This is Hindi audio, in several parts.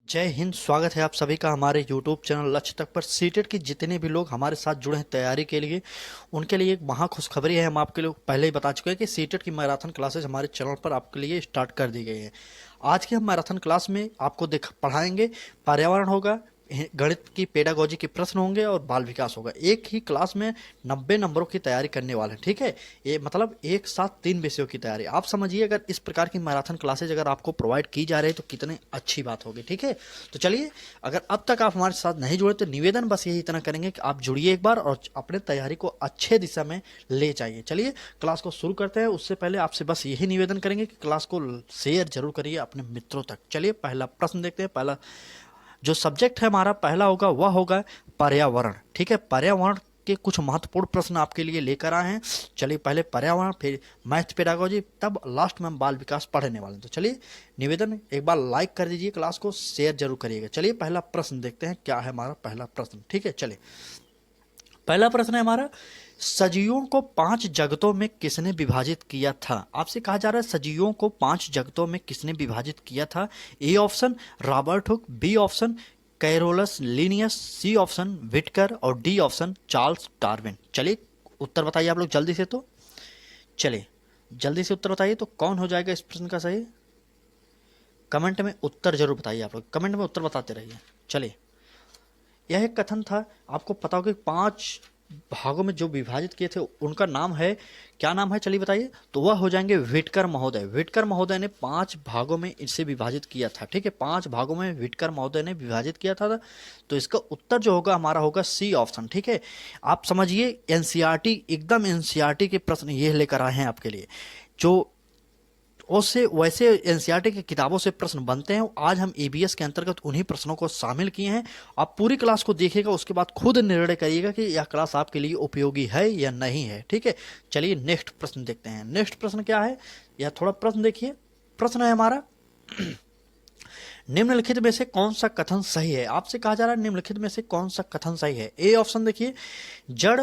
जय हिंद। स्वागत है आप सभी का हमारे YouTube चैनल लक्ष्य तक पर। सीटेट की जितने भी लोग हमारे साथ जुड़े हैं तैयारी के लिए, उनके लिए एक महा खुशखबरी है। हम आपके लिए पहले ही बता चुके हैं कि सीटेट की मैराथन क्लासेस हमारे चैनल पर आपके लिए स्टार्ट कर दी गई है। आज की हम मैराथन क्लास में आपको पढ़ाएंगे, पर्यावरण होगा, गणित की पेडागोजी के प्रश्न होंगे और बाल विकास होगा। एक ही क्लास में 90 नंबरों की तैयारी करने वाले हैं। ठीक है, ये मतलब एक साथ 3 विषयों की तैयारी। आप समझिए, अगर इस प्रकार की मैराथन क्लासेज अगर आपको प्रोवाइड की जा रही है तो कितनी अच्छी बात होगी। ठीक है, तो चलिए, अगर अब तक आप हमारे साथ नहीं जुड़े तो निवेदन बस यही इतना करेंगे कि आप जुड़िए एक बार और अपने तैयारी को अच्छे दिशा में ले जाइए। चलिए क्लास को शुरू करते हैं। उससे पहले आपसे बस यही निवेदन करेंगे कि क्लास को शेयर जरूर करिए अपने मित्रों तक। चलिए पहला प्रश्न देखते हैं। पहला जो सब्जेक्ट है हमारा पहला होगा वह होगा पर्यावरण। ठीक है, पर्यावरण के कुछ महत्वपूर्ण प्रश्न आपके लिए लेकर आए हैं। चलिए पहले पर्यावरण, फिर मैथ पेडागोजी, तब लास्ट में हम बाल विकास पढ़ने वाले हैं। तो चलिए निवेदन, एक बार लाइक कर दीजिए, क्लास को शेयर जरूर करिएगा। चलिए पहला प्रश्न देखते हैं, क्या है हमारा पहला प्रश्न। ठीक है, चलिए पहला प्रश्न है हमारा, सजीवों को 5 जगतों में किसने विभाजित किया था। आपसे कहा जा रहा है सजीवों को 5 जगतों में किसने विभाजित किया था। A option Robert Hooke, B option Carolus Linnaeus, C option Whittaker और डी ऑप्शन चार्ल्स डार्विन। चलिए उत्तर बताइए आप लोग जल्दी से। तो चलिए जल्दी से उत्तर बताइए, तो कौन हो जाएगा इस प्रश्न का सही। कमेंट में उत्तर जरूर बताइए, आप लोग कमेंट में उत्तर बताते रहिए। चलिए, यह एक कथन था, आपको पता होगा कि 5 भागों में जो विभाजित किए थे उनका नाम है, क्या नाम है चलिए बताइए। तो वह हो जाएंगे विटकर महोदय। विटकर महोदय ने 5 भागों में इसे विभाजित किया था। ठीक है, 5 भागों में विटकर महोदय ने विभाजित किया था। तो इसका उत्तर जो होगा हमारा होगा सी ऑप्शन। ठीक है, आप समझिए एनसीईआरटी, एकदम एनसीईआरटी के प्रश्न ये लेकर आए हैं आपके लिए, जो उससे वैसे एनसीईआरटी की किताबों से प्रश्न बनते हैं। आज हम ईबीएस के अंतर्गत उन्हीं प्रश्नों को शामिल किए हैं। आप पूरी क्लास को देखिएगा, उसके बाद खुद निर्णय करिएगा कि यह क्लास आपके लिए उपयोगी है या नहीं है। ठीक है, चलिए नेक्स्ट प्रश्न देखते हैं। नेक्स्ट प्रश्न क्या है, यह थोड़ा प्रश्न देखिए। प्रश्न है हमारा, निम्नलिखित में से कौन सा कथन सही है। आपसे कहा जा रहा है निम्नलिखित में से कौन सा कथन सही है। ए ऑप्शन देखिए, जड़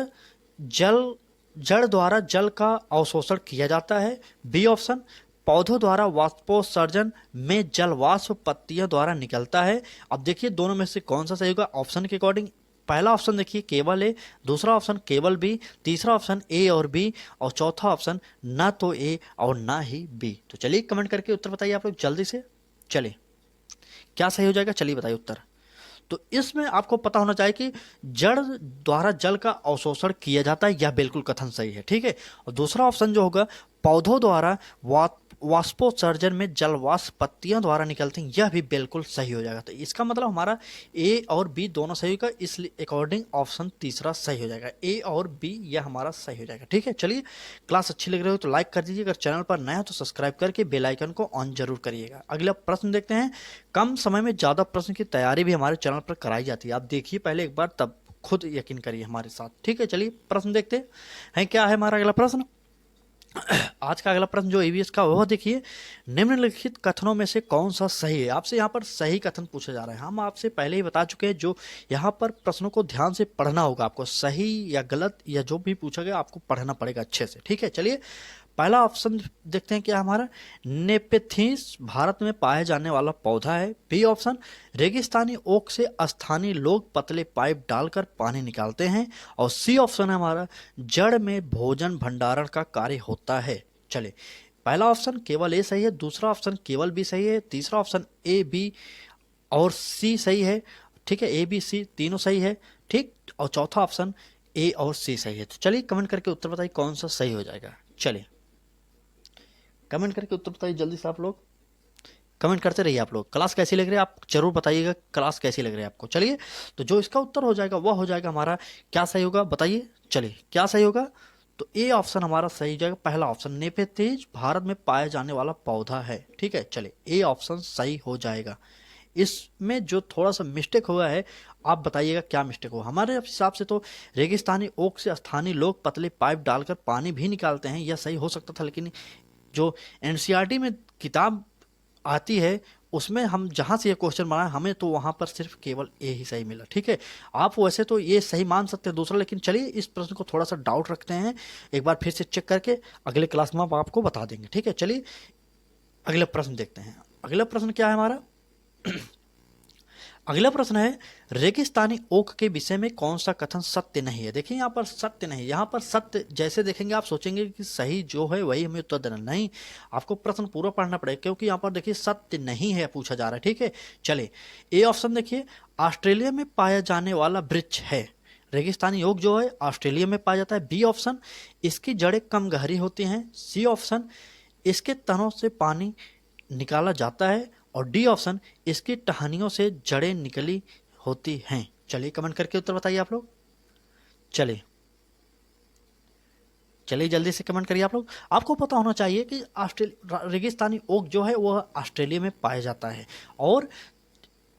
जल जड़ द्वारा जल का अवशोषण किया जाता है। बी ऑप्शन, पौधों द्वारा वाष्पोत्सर्जन में जल वाष्प पत्तियों द्वारा निकलता है। अब देखिए दोनों में से कौन सा सही होगा ऑप्शन के अकॉर्डिंग। पहला ऑप्शन देखिए केवल ए, दूसरा ऑप्शन केवल बी, तीसरा ऑप्शन ए और बी, और चौथा ऑप्शन ना तो ए और ना ही बी। तो चलिए कमेंट करके उत्तर बताइए आप लोग जल्दी से। चलिए क्या सही हो जाएगा, चलिए बताइए उत्तर। तो इसमें आपको पता होना चाहिए कि जड़ द्वारा जल का अवशोषण किया जाता है, यह बिल्कुल कथन सही है। ठीक है, और दूसरा ऑप्शन जो होगा पौधों द्वारा वाष्पोत्सर्जन में जल वाष्प पत्तियों द्वारा निकलते हैं, यह भी बिल्कुल सही हो जाएगा। तो इसका मतलब हमारा ए और बी दोनों सही होगा, इसलिए अकॉर्डिंग ऑप्शन तीसरा सही हो जाएगा। ए और बी यह हमारा सही हो जाएगा। ठीक है, चलिए क्लास अच्छी लग रही हो तो लाइक कर दीजिए, अगर चैनल पर नया हो तो सब्सक्राइब करके बेल आइकन को ऑन जरूर करिएगा। अगला प्रश्न देखते हैं। कम समय में ज़्यादा प्रश्न की तैयारी भी हमारे चैनल पर कराई जाती है। आप देखिए पहले एक बार, तब खुद यकीन करिए हमारे साथ। ठीक है, चलिए प्रश्न देखते हैं क्या है हमारा अगला प्रश्न। आज का अगला प्रश्न जो ईवीएस का वह देखिए, निम्नलिखित कथनों में से कौन सा सही है। आपसे यहाँ पर सही कथन पूछा जा रहा है। हम आपसे पहले ही बता चुके हैं, जो यहाँ पर प्रश्नों को ध्यान से पढ़ना होगा आपको। सही या गलत या जो भी पूछा गया आपको पढ़ना पड़ेगा अच्छे से। ठीक है, चलिए पहला ऑप्शन देखते हैं क्या हमारा, नेपेथीस भारत में पाया जाने वाला पौधा है। बी ऑप्शन, रेगिस्तानी ओक से स्थानीय लोग पतले पाइप डालकर पानी निकालते हैं। और सी ऑप्शन है हमारा, जड़ में भोजन भंडारण का कार्य होता है। चले, पहला ऑप्शन केवल ए सही है, दूसरा ऑप्शन केवल बी सही है, तीसरा ऑप्शन ए बी और सी सही है। ठीक है, ए बी सी तीनों सही है। ठीक, और चौथा ऑप्शन ए और सी सही है। तो चलिए कमेंट करके उत्तर बताइए कौन सा सही हो जाएगा। चलिए कमेंट करके उत्तर बताइए जल्दी से, आप लोग कमेंट करते रहिए। आप लोग क्लास कैसी लग रही है आप जरूर बताइएगा, क्लास कैसी लग रही है आपको। चलिए, तो जो इसका उत्तर हो जाएगा वह हो जाएगा हमारा, क्या सही होगा बताइए। चलिए क्या सही होगा, तो ए ऑप्शन हमारा सही हो जाएगा। पहला ऑप्शन, नेपेथीज भारत में पाया जाने वाला पौधा है। ठीक है, चलिए ए ऑप्शन सही हो जाएगा। इसमें जो थोड़ा सा मिस्टेक हुआ है, आप बताइएगा क्या मिस्टेक हुआ। हमारे हिसाब से तो रेगिस्तानी ओक से स्थानीय लोग पतले पाइप डालकर पानी भी निकालते हैं, यह सही हो सकता था। लेकिन जो एनसीईआरटी में किताब आती है उसमें हम जहाँ से ये क्वेश्चन बनाए, हमें तो वहाँ पर सिर्फ केवल ए ही सही मिला। ठीक है, आप वैसे तो ये सही मान सकते हैं दूसरा, लेकिन चलिए इस प्रश्न को थोड़ा सा डाउट रखते हैं, एक बार फिर से चेक करके अगले क्लास में हम आपको बता देंगे। ठीक है, चलिए अगला प्रश्न देखते हैं। अगला प्रश्न क्या है हमारा, अगला प्रश्न है रेगिस्तानी ओक के विषय में कौन सा कथन सत्य नहीं है। देखिए यहाँ पर सत्य नहीं, यहाँ पर सत्य जैसे देखेंगे आप सोचेंगे कि सही जो है वही हमें उत्तर देना, नहीं, आपको प्रश्न पूरा पढ़ना पड़ेगा क्योंकि यहाँ पर देखिए सत्य नहीं है पूछा जा रहा है। ठीक है, चलिए ए ऑप्शन देखिए, ऑस्ट्रेलिया में पाया जाने वाला वृक्ष है। रेगिस्तानी ओक जो है ऑस्ट्रेलिया में पाया जाता है। बी ऑप्शन, इसकी जड़ें कम गहरी होती हैं। सी ऑप्शन, इसके तनों से पानी निकाला जाता है। और डी ऑप्शन, इसकी टहनियों से जड़ें निकली होती हैं। चलिए कमेंट करके उत्तर बताइए आप लोग। चलिए जल्दी से कमेंट करिए आप लोग। आपको पता होना चाहिए कि रेगिस्तानी ओक जो है वह ऑस्ट्रेलिया में पाया जाता है और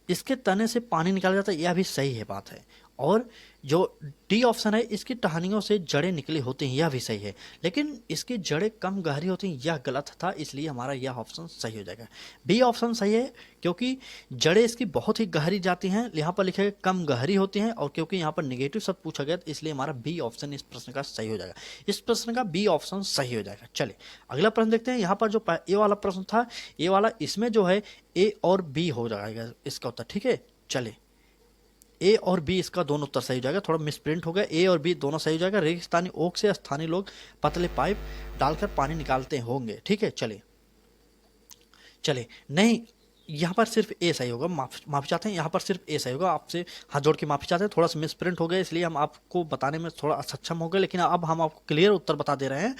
इसके तने से पानी निकाला जाता है, यह भी सही है बात है। और जो डी ऑप्शन है, इसकी टहनियों से जड़ें निकली होती हैं, यह भी सही है, लेकिन इसकी जड़ें कम गहरी होती हैं, यह गलत था, इसलिए हमारा यह ऑप्शन सही हो जाएगा। बी ऑप्शन सही है क्योंकि जड़ें इसकी बहुत ही गहरी जाती हैं, यहाँ पर लिखा है कम गहरी होती हैं, और क्योंकि यहाँ पर नेगेटिव शब्द पूछा गया इसलिए हमारा बी ऑप्शन इस प्रश्न का सही हो जाएगा। इस प्रश्न का बी ऑप्शन सही हो जाएगा। चलिए अगला प्रश्न देखते हैं। यहाँ पर जो ए वाला प्रश्न था, ए वाला, इसमें जो है ए और बी हो जाएगा इसका उत्तर। ठीक है, चलिए ए और बी इसका दोनों उत्तर सही हो जाएगा, थोड़ा मिसप्रिंट हो गया, ए और बी दोनों सही हो जाएगा। रेगिस्तानी ओक से स्थानीय लोग पतले पाइप डालकर पानी निकालते होंगे। ठीक है, चलिए नहीं, यहाँ पर सिर्फ ए सही होगा, माफी चाहते हैं, यहाँ पर सिर्फ ए सही होगा, आपसे हाथ जोड़ के माफी चाहते हैं, थोड़ा सा मिसप्रिंट हो गया इसलिए हम आपको बताने में थोड़ा असक्षम हो गए, लेकिन अब हम आपको क्लियर उत्तर बता दे रहे हैं।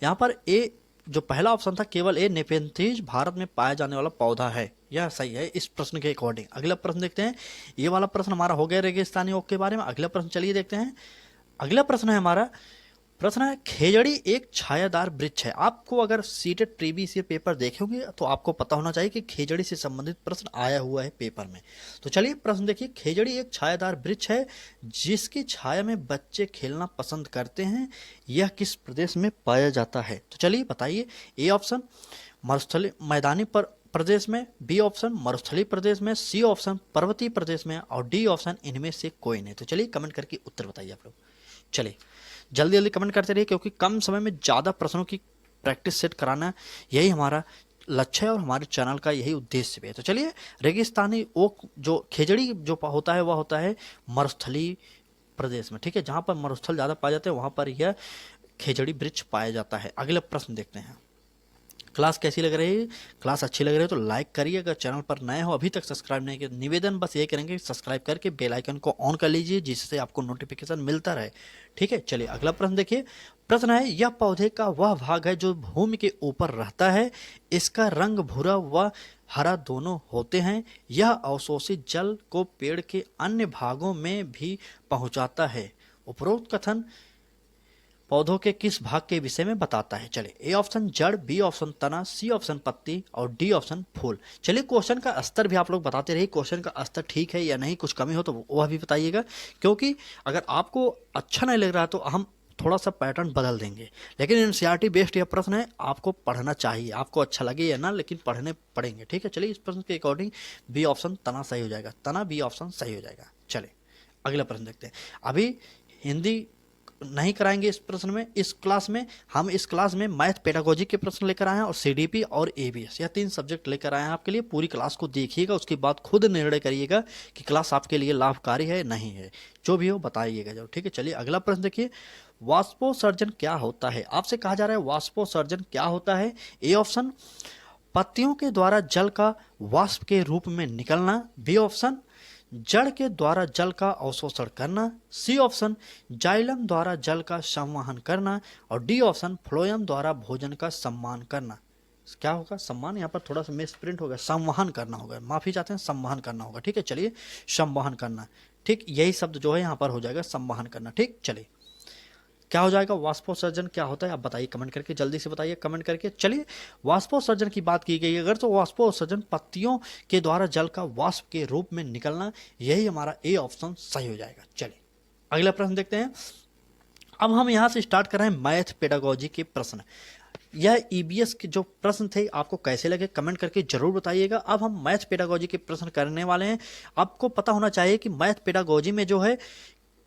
यहाँ पर ए जो पहला ऑप्शन था केवल ए नेपेंथीज भारत में पाया जाने वाला पौधा है, यह सही है इस प्रश्न के अकॉर्डिंग। अगला प्रश्न देखते हैं, ये वाला प्रश्न हमारा हो गया रेगिस्तानी ओक के बारे में। अगला प्रश्न चलिए देखते हैं। अगला प्रश्न है हमारा, प्रश्न है खेजड़ी एक छायादार वृक्ष है। आपको अगर सीटेट प्रीवियस ईयर पेपर देखेंगे तो आपको पता होना चाहिए कि खेजड़ी से संबंधित प्रश्न आया हुआ है पेपर में। तो चलिए प्रश्न देखिए, खेजड़ी एक छायादार वृक्ष है जिसकी छाया में बच्चे खेलना पसंद करते हैं, यह किस प्रदेश में पाया जाता है। तो चलिए बताइए। ए ऑप्शन मरुस्थली मैदानी प्रदेश में, बी ऑप्शन मरुस्थलीय प्रदेश में, सी ऑप्शन पर्वतीय प्रदेश में, और डी ऑप्शन इनमें से कोई नहीं। तो चलिए कमेंट करके उत्तर बताइए आप लोग। चलिए जल्दी कमेंट करते रहिए क्योंकि कम समय में ज़्यादा प्रश्नों की प्रैक्टिस सेट कराना यही हमारा लक्ष्य है और हमारे चैनल का यही उद्देश्य भी है। तो चलिए, रेगिस्तानी ओक जो खेजड़ी जो होता है वह होता है मरुस्थलीय प्रदेश में। ठीक है, जहाँ पर मरुस्थल ज़्यादा पाए जाते हैं वहाँ पर यह खेजड़ी वृक्ष पाया जाता है। अगला प्रश्न देखते हैं। क्लास कैसी लग रही है? क्लास अच्छी लग रही है तो लाइक करिए, अगर चैनल पर नए हो अभी तक सब्सक्राइब नहीं किया, निवेदन बस ये करेंगे सब्सक्राइब करके बेल आइकन को ऑन कर लीजिए जिससे आपको नोटिफिकेशन मिलता रहे। ठीक है, चलिए अगला प्रश्न देखिए। प्रश्न है, यह पौधे का वह भाग है जो भूमि के ऊपर रहता है, इसका रंग भूरा व हरा दोनों होते हैं, यह अवशोषित जल को पेड़ के अन्य भागों में भी पहुंचाता है। उपरोक्त कथन पौधों के किस भाग के विषय में बताता है। चलिए, ए ऑप्शन जड़, बी ऑप्शन तना, सी ऑप्शन पत्ती और डी ऑप्शन फूल। चलिए क्वेश्चन का स्तर भी आप लोग बताते रहिए, क्वेश्चन का स्तर ठीक है या नहीं, कुछ कमी हो तो वह भी बताइएगा, क्योंकि अगर आपको अच्छा नहीं लग रहा तो हम थोड़ा सा पैटर्न बदल देंगे। लेकिन एनसीईआरटी बेस्ड यह प्रश्न है, आपको पढ़ना चाहिए, आपको अच्छा लगे या ना, लेकिन पढ़ने पड़ेंगे। ठीक है, चलिए इस प्रश्न के अकॉर्डिंग बी ऑप्शन तना सही हो जाएगा, तना बी ऑप्शन सही हो जाएगा। चलिए अगला प्रश्न देखते हैं। अभी हिंदी नहीं कराएंगे इस प्रश्न में, इस क्लास में हम इस क्लास में मैथ पेडागोजी के प्रश्न लेकर आए हैं और सीडीपी और एबीएस, यह 3 सब्जेक्ट लेकर आए हैं आपके लिए। पूरी क्लास को देखिएगा, उसके बाद खुद निर्णय करिएगा कि क्लास आपके लिए लाभकारी है नहीं है, जो भी हो बताइएगा जब। ठीक है, चलिए अगला प्रश्न देखिए। वाष्पोत्सर्जन क्या होता है? आपसे कहा जा रहा है वाष्पोत्सर्जन क्या होता है। ए ऑप्शन पत्तियों के द्वारा जल का वाष्प के रूप में निकलना, बी ऑप्शन जड़ के द्वारा जल का अवशोषण करना, सी ऑप्शन जाइलम द्वारा जल का संवहन करना, और डी ऑप्शन फ्लोएम द्वारा भोजन का सम्मान करना। क्या होगा? सम्मान, यहाँ पर थोड़ा सा मिसप्रिंट होगा, संवहन करना होगा, माफी चाहते हैं, संवहन करना होगा। ठीक है, चलिए संवहन करना, ठीक यही शब्द जो है यहाँ पर हो जाएगा संवहन करना। ठीक, चलिए क्या हो जाएगा? वाष्पोत्सर्जन क्या होता है आप बताइए कमेंट करके, जल्दी से बताइए कमेंट करके। चलिए वाष्पोत्सर्जन की बात की गई अगर तो वाष्पोत्सर्जन पत्तियों के द्वारा जल का वाष्प के रूप में निकलना, यही हमारा ए ऑप्शन सही हो जाएगा। चलिए अगला प्रश्न देखते हैं। अब हम यहाँ से स्टार्ट कर रहे हैं मैथ पेडागोजी के प्रश्न। यह ईबीएस के जो प्रश्न थे आपको कैसे लगे कमेंट करके जरूर बताइएगा। अब हम मैथ पेडागोजी के प्रश्न करने वाले हैं। आपको पता होना चाहिए कि मैथ पेडागोजी में जो है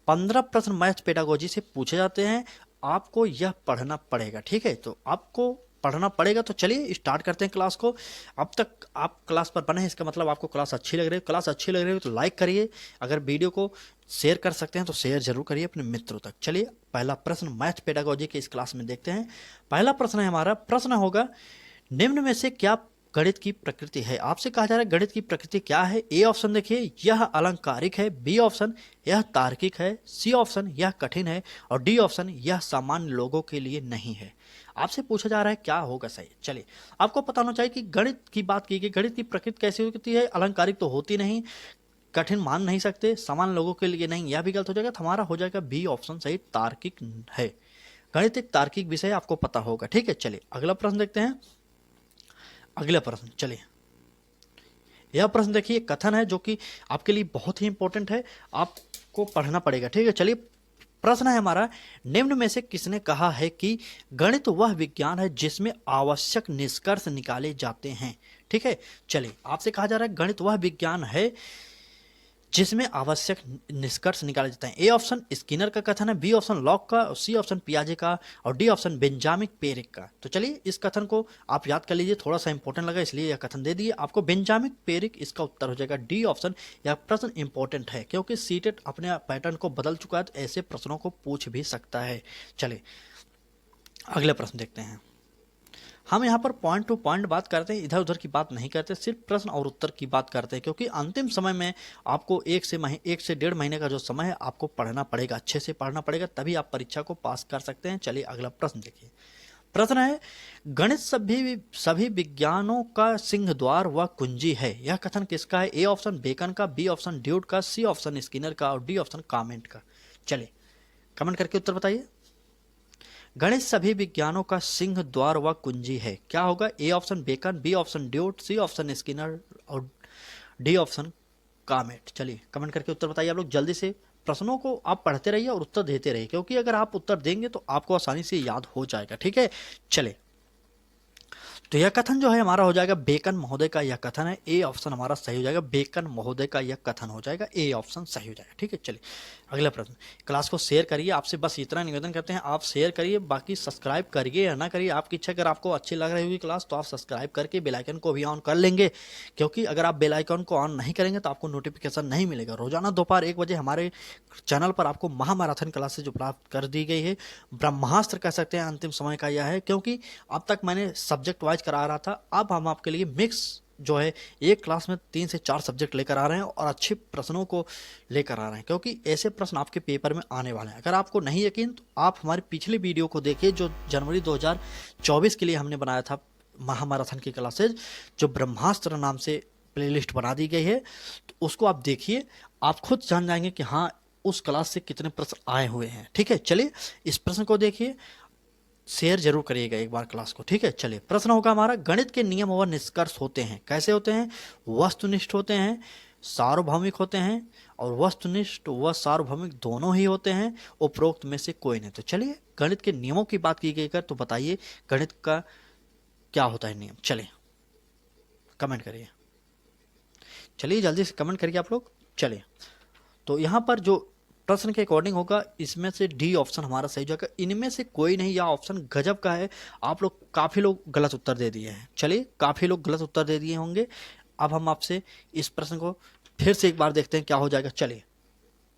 15 प्रश्न मैथ पेडागोजी से पूछे जाते हैं, आपको यह पढ़ना पड़ेगा। ठीक है, तो आपको पढ़ना पड़ेगा। तो चलिए स्टार्ट करते हैं क्लास को। अब तक आप क्लास पर बने हैं, इसका मतलब आपको क्लास अच्छी लग रही है। क्लास अच्छी लग रही है तो लाइक करिए, अगर वीडियो को शेयर कर सकते हैं तो शेयर जरूर करिए अपने मित्रों तक। चलिए पहला प्रश्न मैथ पेडागोजी के इस क्लास में देखते हैं। पहला प्रश्न है हमारा, प्रश्न होगा निम्न में से क्या गणित की प्रकृति है। आपसे कहा जा रहा है गणित की प्रकृति क्या है। ए ऑप्शन देखिए यह अलंकारिक है, बी ऑप्शन यह तार्किक है, सी ऑप्शन यह कठिन है और डी ऑप्शन यह सामान्य लोगों के लिए नहीं है। आपसे पूछा जा रहा है क्या होगा सही। चलिए आपको पता होना चाहिए कि गणित की बात की गई, गणित की प्रकृति कैसी होती है। अलंकारिक तो होती नहीं, कठिन मान नहीं सकते, सामान्य लोगों के लिए नहीं, यह भी गलत हो जाएगा। तो हमारा हो जाएगा बी ऑप्शन सही, तार्किक है। गणित एक तार्किक विषय आपको पता होगा। ठीक है, चलिए अगला प्रश्न देखते हैं। अगला प्रश्न चलिए, यह प्रश्न देखिए कथन है जो कि आपके लिए बहुत ही इंपॉर्टेंट है, आपको पढ़ना पड़ेगा। ठीक है, चलिए प्रश्न है हमारा, निम्न में से किसने कहा है कि गणित वह विज्ञान है जिसमें आवश्यक निष्कर्ष निकाले जाते हैं। ठीक है, चलिए आपसे कहा जा रहा है गणित वह विज्ञान है जिसमें आवश्यक निष्कर्ष निकाले जाते हैं। ए ऑप्शन स्किनर का कथन है, बी ऑप्शन लॉक का, सी ऑप्शन पियाजे का और डी ऑप्शन बेंजामिन पेरिक का। तो चलिए इस कथन को आप याद कर लीजिए, थोड़ा सा इंपॉर्टेंट लगा इसलिए यह कथन दे दिए आपको। बेंजामिन पेरिक इसका उत्तर हो जाएगा डी ऑप्शन। यह प्रश्न इंपॉर्टेंट है क्योंकि सीटेट अपने पैटर्न को बदल चुका है, तो ऐसे प्रश्नों को पूछ भी सकता है। चलिए अगले प्रश्न देखते हैं। हम यहाँ पर पॉइंट टू पॉइंट बात करते हैं, इधर उधर की बात नहीं करते, सिर्फ प्रश्न और उत्तर की बात करते हैं, क्योंकि अंतिम समय में आपको 1 से 1.5 महीने का जो समय है आपको पढ़ना पड़ेगा, अच्छे से पढ़ना पड़ेगा, तभी आप परीक्षा को पास कर सकते हैं। चलिए अगला प्रश्न देखिए। प्रश्न है गणित सभी विज्ञानों का सिंह द्वार व कुंजी है। यह कथन किसका है। ए ऑप्शन बेकन का, बी ऑप्शन ड्यूड का, सी ऑप्शन स्किनर का और डी ऑप्शन कमेंट का। चलिए कमेंट करके उत्तर बताइए। गणित सभी विज्ञानों का सिंह द्वार व कुंजी है, क्या होगा। A option Bacon, B option dude, C option Skinner और डी ऑप्शन कमेंट। चलिए कमेंट करके उत्तर बताइए। आप लोग जल्दी से प्रश्नों को आप पढ़ते रहिए और उत्तर देते रहिए, क्योंकि अगर आप उत्तर देंगे तो आपको आसानी से याद हो जाएगा। ठीक है, चलिए तो यह कथन जो है हमारा हो जाएगा बेकन महोदय का, यह कथन है। ए ऑप्शन हमारा सही हो जाएगा, बेकन महोदय का यह कथन हो जाएगा, ए ऑप्शन सही हो जाएगा। ठीक है, चलिए अगला प्रश्न। क्लास को शेयर करिए, आपसे बस इतना निवेदन करते हैं, आप शेयर करिए, बाकी सब्सक्राइब करिए या ना करिए आपकी इच्छा। अगर आपको अच्छी लग रही होगी क्लास तो आप सब्सक्राइब करके बेल आइकन को भी ऑन कर लेंगे, क्योंकि अगर आप बेल आइकन को ऑन नहीं करेंगे तो आपको नोटिफिकेशन नहीं मिलेगा। रोजाना दोपहर 1 बजे हमारे चैनल पर आपको महामैराथन क्लासेज जो प्राप्त कर दी गई है, ब्रह्मास्त्र कह सकते हैं, अंतिम समय का यह है, क्योंकि अब तक मैंने सब्जेक्ट वाइज करा रहा था, अब हम आपके लिए मिक्स जो है एक क्लास में 3 से 4 सब्जेक्ट लेकर आ रहे हैं और अच्छे प्रश्नों को लेकर आ रहे हैं, क्योंकि ऐसे प्रश्न आपके पेपर में आने वाले हैं। अगर आपको नहीं यकीन तो आप हमारी पिछली वीडियो को देखिए, जो जनवरी 2024 के लिए हमने बनाया था महामैराथन की क्लासेज, जो ब्रह्मास्त्र नाम से प्लेलिस्ट बना दी गई है, तो उसको आप देखिए, आप खुद जान जाएंगे कि हाँ उस क्लास से कितने प्रश्न आए हुए हैं। ठीक है, चलिए इस प्रश्न को देखिए, शेयर जरूर करिएगा एक बार क्लास को। ठीक है, चलिए प्रश्न होगा हमारा, गणित के नियम व निष्कर्ष होते हैं, कैसे होते हैं। वस्तुनिष्ठ होते हैं, सार्वभौमिक होते हैं और वस्तुनिष्ठ व सार्वभौमिक दोनों ही होते हैं, उपरोक्त में से कोई नहीं। तो चलिए गणित के नियमों की बात की गई कर, तो बताइए गणित का क्या होता है नियम। चलिए कमेंट करिए, चलिए जल्दी से कमेंट करिए आप लोग। चलिए तो यहाँ पर जो प्रश्न के अकॉर्डिंग होगा, इसमें से डी ऑप्शन हमारा सही जाएगा, इनमें से कोई नहीं, यह ऑप्शन गजब का है। आप लोग काफ़ी लोग गलत उत्तर दे दिए हैं, चलिए काफ़ी लोग गलत उत्तर दे दिए होंगे। अब हम आपसे इस प्रश्न को फिर से एक बार देखते हैं क्या हो जाएगा। चलिए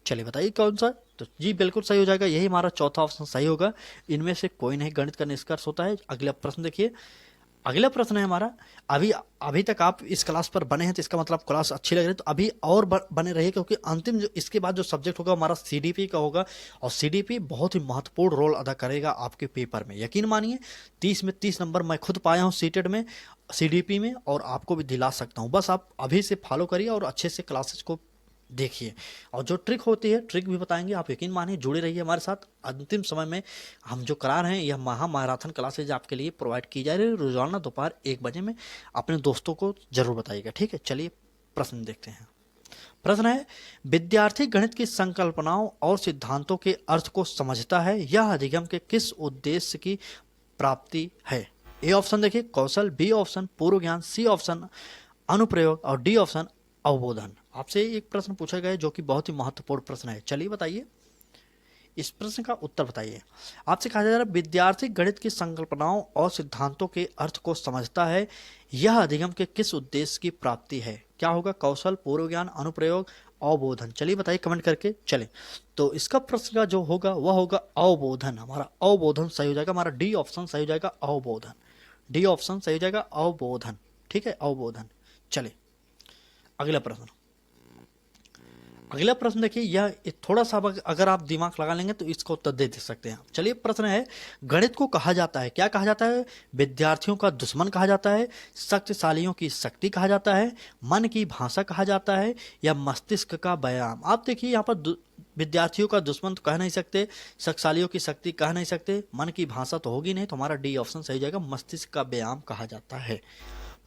चलिए बताइए कौन सा। तो जी बिल्कुल सही हो जाएगा, यही हमारा चौथा ऑप्शन सही होगा, इनमें से कोई नहीं गणित का निष्कर्ष होता है। अगला प्रश्न देखिए। अगला प्रश्न है हमारा, अभी तक आप इस क्लास पर बने हैं तो इसका मतलब क्लास अच्छी लग रही है, तो अभी और बने रहिए, क्योंकि अंतिम जो इसके बाद जो सब्जेक्ट होगा हमारा सीडीपी का होगा, और सीडीपी बहुत ही महत्वपूर्ण रोल अदा करेगा आपके पेपर में। यकीन मानिए 30 में 30 नंबर मैं खुद पाया हूँ सीटेट में, सीडीपी में, और आपको भी दिला सकता हूँ। बस आप अभी से फॉलो करिए और अच्छे से क्लासेस को देखिए, और जो ट्रिक होती है ट्रिक भी बताएंगे, आप यकीन मानिए जुड़े रहिए हमारे साथ। अंतिम समय में हम जो करा रहे हैं यह महामैराथन क्लासेज आपके लिए प्रोवाइड की जा रही है, रोजाना दोपहर 1 बजे में। अपने दोस्तों को जरूर बताइएगा। ठीक है, चलिए प्रश्न देखते हैं। प्रश्न है, विद्यार्थी गणित की संकल्पनाओं और सिद्धांतों के अर्थ को समझता है, यह अधिगम के किस उद्देश्य की प्राप्ति है। ए ऑप्शन देखिए कौशल, बी ऑप्शन पूर्व ज्ञान, सी ऑप्शन अनुप्रयोग और डी ऑप्शन अवबोधन। आपसे एक प्रश्न पूछा गया है जो कि बहुत ही महत्वपूर्ण प्रश्न है, चलिए बताइए। इस प्रश्न का उत्तर बताइए। आपसे कहा जा रहा है विद्यार्थी गणित की संकल्पनाओं और सिद्धांतों के अर्थ को समझता है, यह अधिगम के किस उद्देश्य की प्राप्ति है? क्या होगा? कौशल, पूर्व ज्ञान, अनुप्रयोग, अवबोधन। चलिए बताइए कमेंट करके। चले तो इसका प्रश्न का जो होगा वह होगा अवबोधन। हमारा अवबोधन सही हो जाएगा, हमारा डी ऑप्शन सही हो जाएगा, अवबोधन। डी ऑप्शन सही हो जाएगा, अवबोधन। ठीक है, अवबोधन। चलिए अगला प्रश्न। अगला प्रश्न देखिए, यह थोड़ा सा अगर आप दिमाग लगा लेंगे तो इसका उत्तर दे सकते हैं। चलिए प्रश्न है, गणित को कहा जाता है, क्या कहा जाता है? विद्यार्थियों का दुश्मन कहा जाता है, शक्तिशालियों की शक्ति कहा जाता है, मन की भाषा कहा जाता है, या मस्तिष्क का व्यायाम? आप देखिए यहाँ पर विद्यार्थियों का दुश्मन तो कह नहीं सकते, शक्तिशालियों की शक्ति कह नहीं सकते, मन की भाषा तो होगी नहीं, तो हमारा डी ऑप्शन सही जाएगा, मस्तिष्क का व्यायाम कहा जाता है।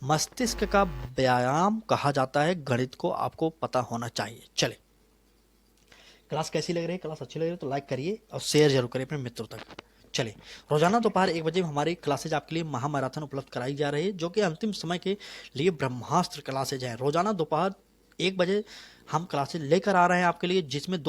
मस्तिष्क का व्यायाम कहा जाता है गणित को, आपको पता होना चाहिए। चले क्लास कैसी लग रही है? क्लास अच्छी लग रही है तो लाइक करिए और शेयर जरूर करिए अपने मित्रों तक। चलिए रोजाना दोपहर 1 बजे हमारी क्लासेज आपके लिए महामैराथन उपलब्ध कराई जा रही है, जो कि अंतिम समय के लिए ब्रह्मास्त्र क्लासेज हैं। रोजाना दोपहर 1 बजे हम क्लासेज लेकर आ रहे हैं आपके लिए, जिसमें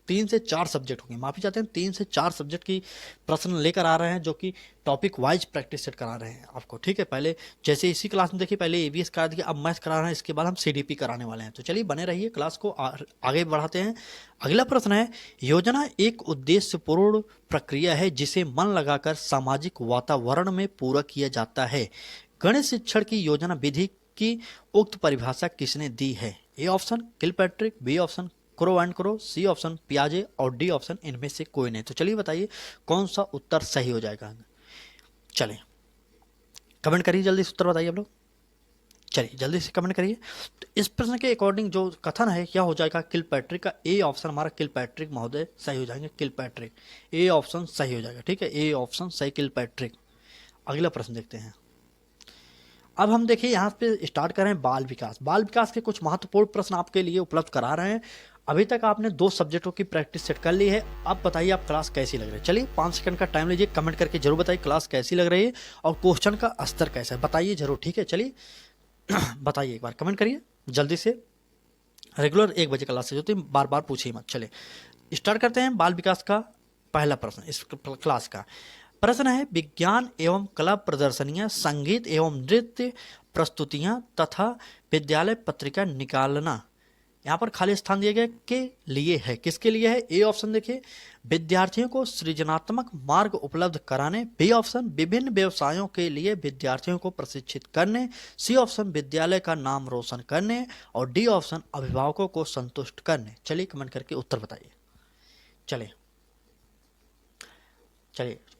3 से 4 सब्जेक्ट होंगे, माफी चाहते हैं 3 से 4 सब्जेक्ट की प्रश्न लेकर आ रहे हैं, जो कि टॉपिक वाइज प्रैक्टिस सेट करा रहे हैं आपको। ठीक है, पहले जैसे इसी क्लास में देखिए पहले एबीएस करा दिया, अब मैथ करा रहे हैं, इसके बाद हम सीडीपी कराने वाले हैं। तो चलिए बने रहिए, क्लास को आगे बढ़ाते हैं। अगला प्रश्न है, योजना एक उद्देश्यपूर्ण प्रक्रिया है जिसे मन लगाकर सामाजिक वातावरण में पूरा किया जाता है। गणित शिक्षण की योजना विधि की उक्त परिभाषा किसने दी है? A option Kilpatrick, B option Crow and Crow, C option पियाजे और डी ऑप्शन इनमें से कोई नहीं। तो चलिए बताइए कौन सा उत्तर सही हो जाएगा। चलिए कमेंट करिए, जल्दी से उत्तर बताइए आप लोग। चलिए जल्दी से कमेंट करिए। तो इस प्रश्न के अकॉर्डिंग जो कथन है क्या हो जाएगा? किलपैट्रिक का ए ऑप्शन हमारा किलपैट्रिक महोदय सही हो जाएंगे। किलपैट्रिक ए ऑप्शन सही हो जाएगा। ठीक है, ए ऑप्शन सही, किलपैट्रिक। अगला प्रश्न देखते हैं। अब हम देखिए यहाँ पे स्टार्ट करें बाल विकास। बाल विकास के कुछ महत्वपूर्ण प्रश्न आपके लिए उपलब्ध करा रहे हैं। अभी तक आपने 2 सब्जेक्टों की प्रैक्टिस सेट कर ली है। अब बताइए आप क्लास कैसी लग रही है। चलिए 5 सेकंड का टाइम लीजिए, कमेंट करके जरूर बताइए क्लास कैसी लग रही है और क्वेश्चन का स्तर कैसा है, बताइए जरूर। ठीक है, चलिए बताइए, एक बार कमेंट करिए जल्दी से। रेगुलर 1 बजे क्लास से होती है, बार बार पूछिए मत। चलिए स्टार्ट करते हैं बाल विकास का पहला प्रश्न। इस क्लास का प्रश्न है, विज्ञान एवं कला प्रदर्शनियां, संगीत एवं नृत्य प्रस्तुतियां तथा विद्यालय पत्रिका निकालना, यहाँ पर खाली स्थान दिए गए के लिए है। किसके लिए है? ए ऑप्शन देखिए, विद्यार्थियों को सृजनात्मक मार्ग उपलब्ध कराने, बी ऑप्शन विभिन्न व्यवसायों के लिए विद्यार्थियों को प्रशिक्षित करने, सी ऑप्शन विद्यालय का नाम रोशन करने और डी ऑप्शन अभिभावकों को संतुष्ट करने। चलिए कमेंट करके उत्तर बताइए। चलिए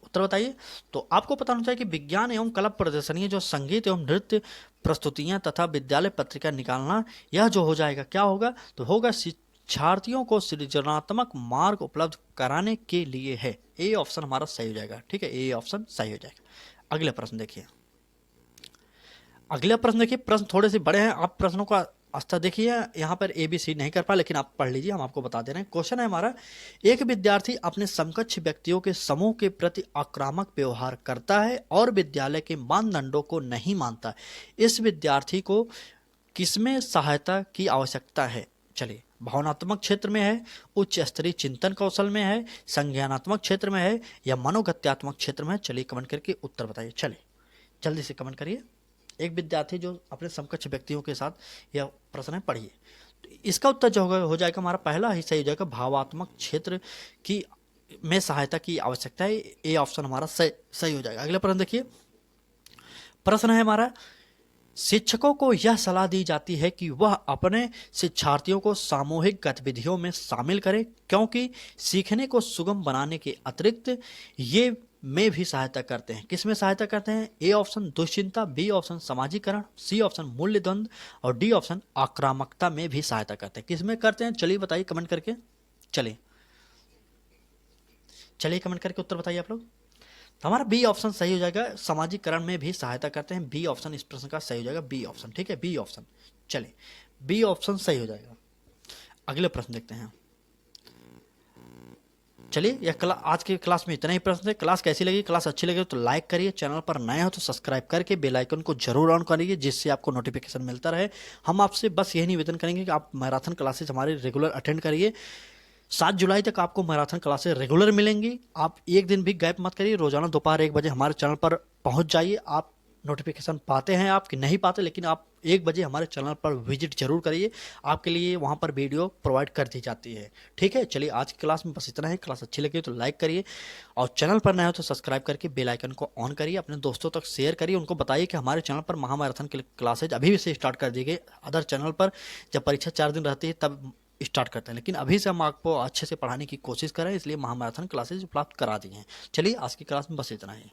उत्तर बताइए। तो आपको पता होना चाहिए कि विज्ञान एवं कला प्रदर्शनी, जो संगीत एवं नृत्य प्रस्तुतियां तथा विद्यालय पत्रिका निकालना, यह जो हो जाएगा क्या होगा? तो होगा शिक्षार्थियों को सृजनात्मक मार्ग उपलब्ध कराने के लिए है। ए ऑप्शन हमारा सही हो जाएगा। ठीक है, ए ऑप्शन सही हो जाएगा। अगला प्रश्न देखिए। अगला प्रश्न देखिए, प्रश्न थोड़े से बड़े हैं, आप प्रश्नों का स्तर देखिए। यहाँ पर ए बी सी नहीं कर पाए, लेकिन आप पढ़ लीजिए, हम आपको बता दे रहे हैं। क्वेश्चन है हमारा, एक विद्यार्थी अपने समकक्ष व्यक्तियों के समूह के प्रति आक्रामक व्यवहार करता है और विद्यालय के मानदंडों को नहीं मानता। इस विद्यार्थी को किसमें सहायता की आवश्यकता है? चलिए, भावनात्मक क्षेत्र में है, उच्च स्तरीय चिंतन कौशल में है, संज्ञानात्मक क्षेत्र में है, या मनोगत्यात्मक क्षेत्र में है? चलिए कमेंट करके उत्तर बताइए। चलिए जल्दी से कमेंट करिए। एक विद्यार्थी जो अपने समकक्ष व्यक्तियों के साथ, यह प्रश्न है, पढ़िए। तो इसका उत्तर जो हो जाएगा हमारा पहला ही सही हो जाएगा, भावात्मक क्षेत्र की में सहायता की आवश्यकता है। ए ऑप्शन हमारा सही हो जाएगा। अगला प्रश्न देखिए। प्रश्न है हमारा, शिक्षकों को यह सलाह दी जाती है कि वह अपने शिक्षार्थियों को सामूहिक गतिविधियों में शामिल करें, क्योंकि सीखने को सुगम बनाने के अतिरिक्त ये में भी सहायता करते हैं। किस में सहायता करते हैं? ए ऑप्शन दुश्चिंता, बी ऑप्शन सामाजिकरण, सी ऑप्शन मूल्य द्वंद और डी ऑप्शन आक्रामकता में भी सहायता करते हैं। किस में करते हैं? चलिए बताइए कमेंट करके। चलिए कमेंट करके उत्तर बताइए आप लोग। तो हमारा बी ऑप्शन सही हो जाएगा, सामाजिकरण में भी सहायता करते हैं। बी ऑप्शन इस प्रश्न का सही हो जाएगा, बी ऑप्शन। ठीक है, बी ऑप्शन। चलिए बी ऑप्शन सही हो जाएगा। अगले प्रश्न देखते हैं। चलिए यह आज की क्लास में इतना ही प्रश्न है। क्लास कैसी लगी? क्लास अच्छी लगी तो लाइक करिए, चैनल पर नए हो तो सब्सक्राइब करके बेल आइकन को जरूर ऑन करिए, जिससे आपको नोटिफिकेशन मिलता रहे। हम आपसे बस यही निवेदन करेंगे कि आप मैराथन क्लासेस हमारे रेगुलर अटेंड करिए। 7 जुलाई तक आपको मैराथन क्लासेस रेगुलर मिलेंगी। आप एक दिन भी गैप मत करिए, रोजाना दोपहर 1 बजे हमारे चैनल पर पहुंच जाइए। आप नोटिफिकेशन पाते हैं आप कि नहीं पाते, लेकिन आप 1 बजे हमारे चैनल पर विजिट जरूर करिए, आपके लिए वहां पर वीडियो प्रोवाइड कर दी जाती है। ठीक है, चलिए आज की क्लास में बस इतना है। क्लास अच्छी लगी तो लाइक करिए, और चैनल पर नए हो तो सब्सक्राइब करके बेल आइकन को ऑन करिए, अपने दोस्तों तक शेयर करिए, उनको बताइए कि हमारे चैनल पर महामैराथन की क्लासेज अभी से स्टार्ट कर दी गई। अदर चैनल पर जब परीक्षा 4 दिन रहती है तब स्टार्ट करते हैं, लेकिन अभी से हम आपको अच्छे से पढ़ाने की कोशिश करें, इसलिए महामैराथन क्लासेज उपलब्ध करा दी हैं। चलिए आज की क्लास में बस इतना ही।